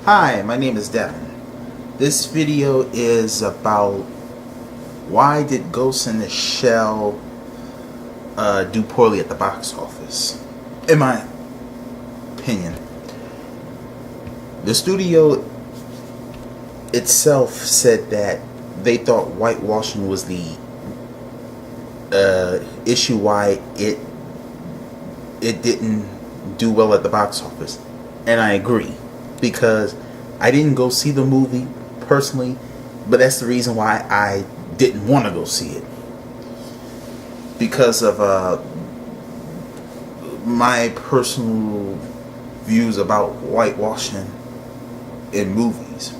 Hi, my name is Devin. This video is about why did Ghost in the Shell do poorly at the box office. In my opinion, the studio itself said that they thought whitewashing was the issue why it didn't do well at the box office, and I agree. Because I didn't go see the movie personally, but that's the reason why I didn't want to go see it. Because of my personal views about whitewashing in movies.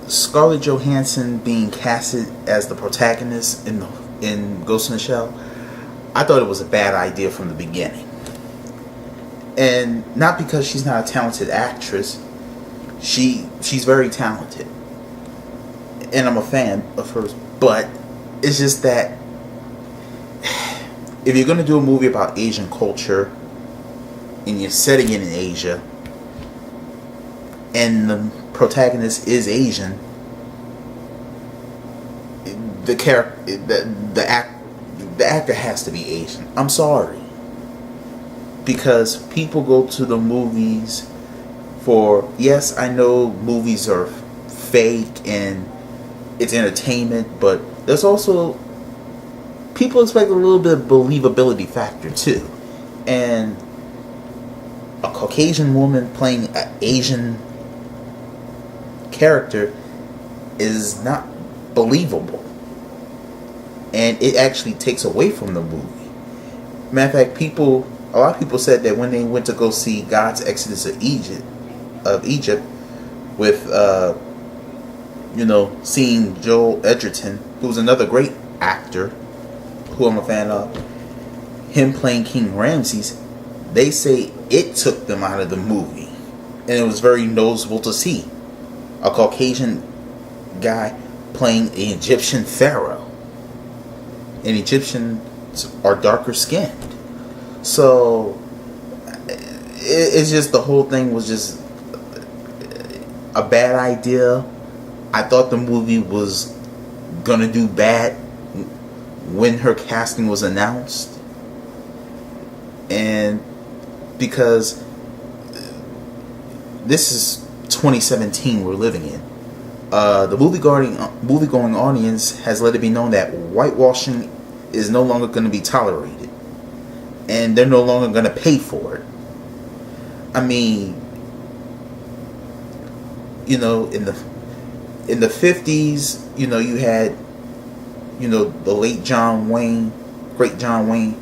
Scarlett Johansson being casted as the protagonist in Ghost in the Shell, I thought it was a bad idea from the beginning. And not because she's not a talented actress. She's very talented. And I'm a fan of hers. But it's just that if you're going to do a movie about Asian culture and you're setting it in Asia and the protagonist is Asian, the actor has to be Asian. I'm sorry. Because people go to the movies for, yes, I know movies are fake and it's entertainment, but there's also, people expect a little bit of believability factor too. And a Caucasian woman playing an Asian character is not believable. And it actually takes away from the movie. Matter of fact, a lot of people said that when they went to go see God's Exodus of Egypt, with seeing Joel Edgerton, who's another great actor, who I'm a fan of, him playing King Ramses, they say it took them out of the movie, and it was very noticeable to see a Caucasian guy playing an Egyptian pharaoh. And Egyptians are darker skinned. So it's just, the whole thing was just a bad idea. I thought the movie was gonna do bad when her casting was announced. And because this is 2017 we're living in, the movie-going audience has let it be known that whitewashing is no longer going to be tolerated, and they're no longer going to pay for it. I mean, in the 50s, you had, the late great John Wayne,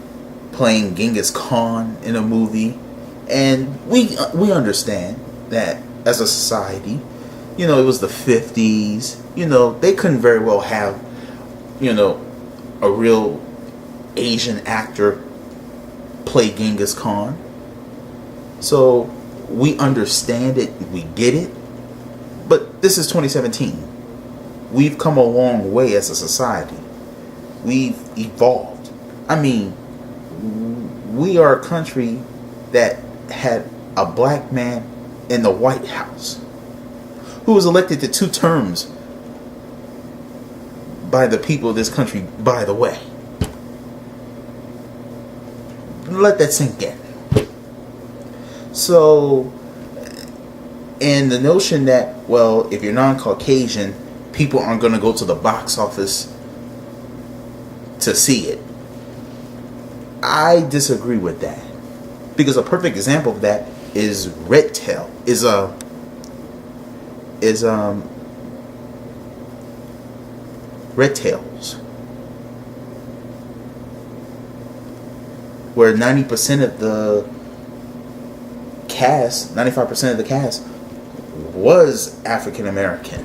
playing Genghis Khan in a movie, and we understand that as a society. It was the 50s. They couldn't very well have, a real Asian actor play Genghis Khan. So we understand it, we get it. But this is 2017. We've come a long way as a society. We've evolved. I mean, we are a country that had a black man in the White House, who was elected to 2 terms by the people of this country, by the way. Let that sink in. So, and the notion that, well, if you're non-Caucasian, people aren't going to go to the box office to see it. I disagree with that. Because a perfect example of that is Red Tail. Red Tails, where 90% of the cast, 95% of the cast was African American.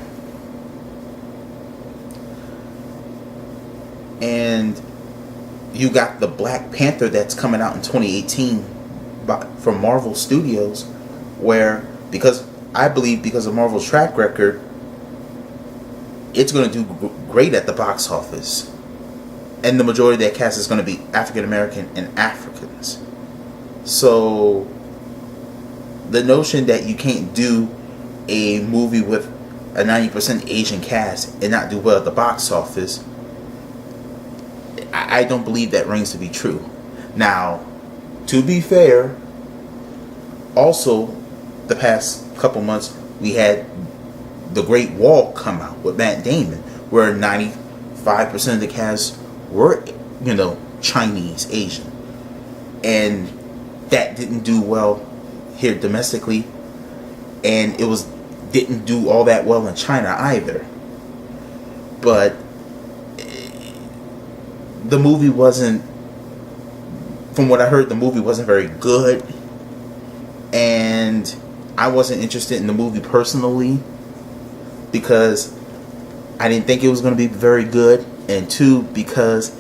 And you got the Black Panther that's coming out in 2018 from Marvel Studios, where, I believe because of Marvel's track record, it's going to do great at the box office. And the majority of that cast is going to be African American and Africans. So the notion that you can't do a movie with a 90% Asian cast and not do well at the box office, I don't believe that rings to be true. Now, to be fair, also the past couple months we had The Great Wall come out with Matt Damon, where 95% of the cast were, Chinese, Asian, and that didn't do well here domestically, and it didn't do all that well in China either. But the movie wasn't, from what I heard, the movie wasn't very good, and I wasn't interested in the movie personally because I didn't think it was going to be very good, and two, because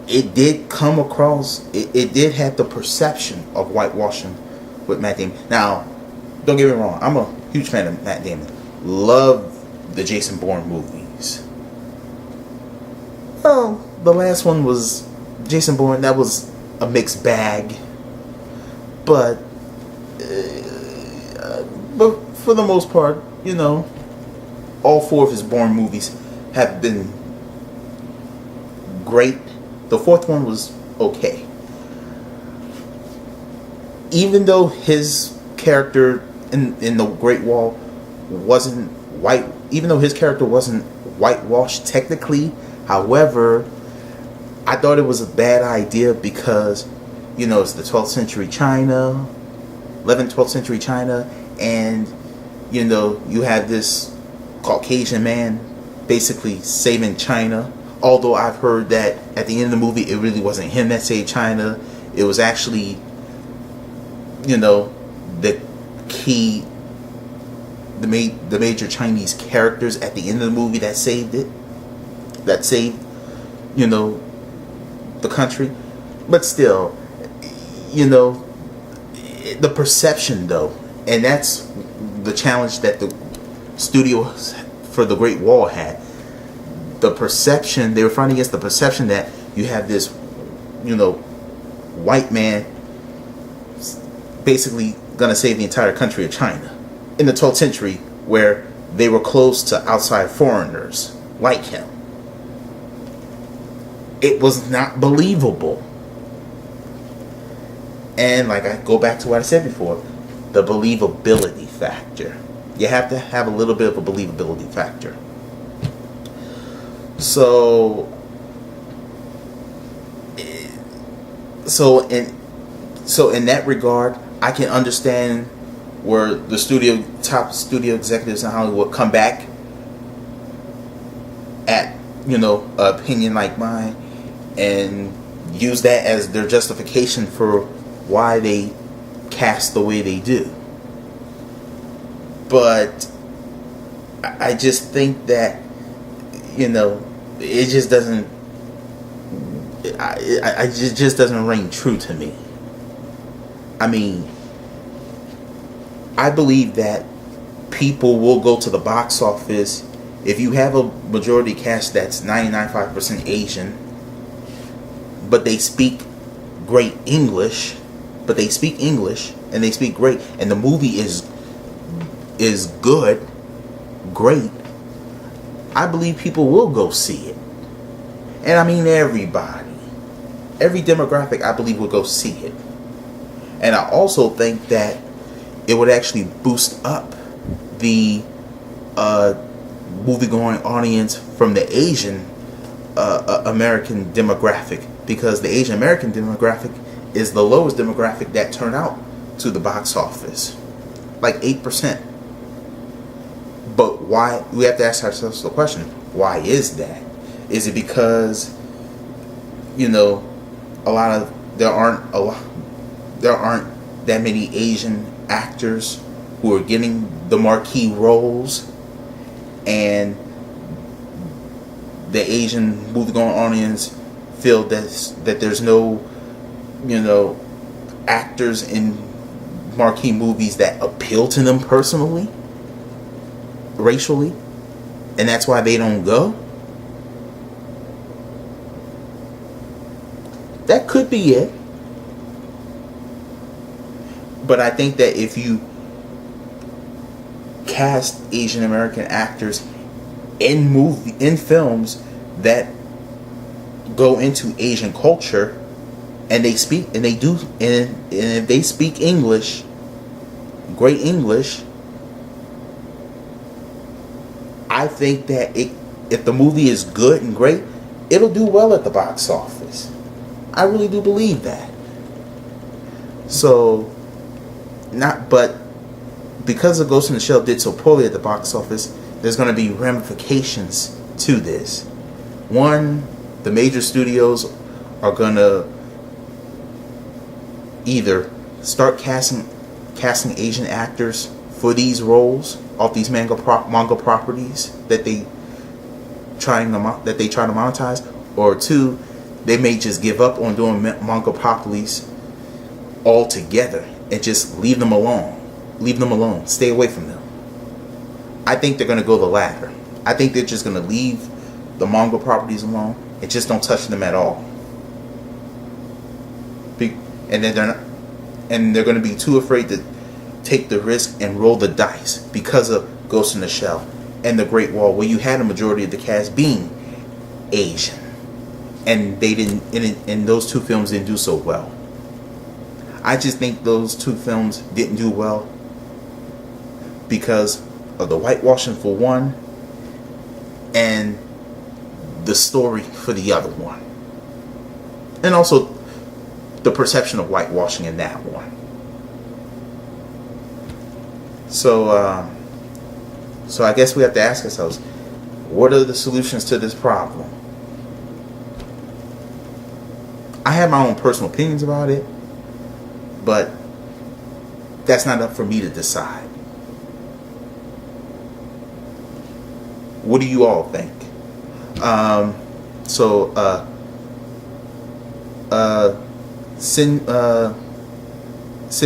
it did come across, it did have the perception of whitewashing with Matt Damon. Now, don't get me wrong, I'm a huge fan of Matt Damon. Love the Jason Bourne movies. Well, the last one was Jason Bourne. That was a mixed bag. But for the most part, all four of his Bourne movies have been great. The fourth one was okay. Even though his character in The Great Wall wasn't whitewashed technically, however, I thought it was a bad idea because, it's the 12th century China, 11th, 12th century China, and, you have this Caucasian man basically saving China. Although I've heard that at the end of the movie, it really wasn't him that saved China. It was actually, the major Chinese characters at the end of the movie that saved it. That saved, the country. But still, the perception though, and that's the challenge that the studios for The Great Wall had. The perception, they were fighting against the perception that you have this, white man basically gonna save the entire country of China in the 12th century, where they were close to outside foreigners like him. It was not believable. And like I go back to what I said before, the believability factor. You have to have a little bit of a believability factor. So in that regard, I can understand where the top studio executives in Hollywood come back at an opinion like mine and use that as their justification for why they cast the way they do. But I just think that it just doesn't. It just doesn't ring true to me. I mean, I believe that people will go to the box office if you have a majority cast that's 99.5% Asian, but they speak great English. But they speak English and they speak great, and the movie is good, great. I believe people will go see it. And I mean everybody. Every demographic, I believe, will go see it. And I also think that it would actually boost up the movie-going audience from the Asian American demographic, because the Asian American demographic is the lowest demographic that turned out to the box office, like 8%. But why? We have to ask ourselves the question: why is that? Is it because there aren't that many Asian actors who are getting the marquee roles, and the Asian movie-going audience feel that there's no actors in marquee movies that appeal to them personally, racially, and that's why they don't go? That could be it. But I think that if you cast Asian American actors in films that go into Asian culture, and they speak and they do and if they speak English, great English, I think that if the movie is good and great, it'll do well at the box office. I really do believe that. So, but because the Ghost in the Shell did so poorly at the box office, there's going to be ramifications to this. One, the major studios are going to either start casting Asian actors for these roles off these manga properties that they try to monetize, or two, they may just give up on doing manga properties altogether and just leave them alone. Stay away from them. I think they're going to go the latter. I think they're just going to leave the manga properties alone and just don't touch them at all. And then they're going to be too afraid to take the risk and roll the dice because of Ghost in the Shell and The Great Wall, where you had a majority of the cast being Asian, and they didn't. And those two films didn't do so well. I just think those two films didn't do well because of the whitewashing for one, and the story for the other one, and also the perception of whitewashing in that one. So I guess we have to ask ourselves, what are the solutions to this problem? I have my own personal opinions about it, but that's not up for me to decide. What do you all think? Send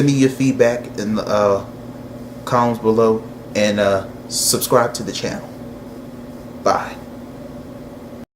me your feedback in the comments below, and subscribe to the channel.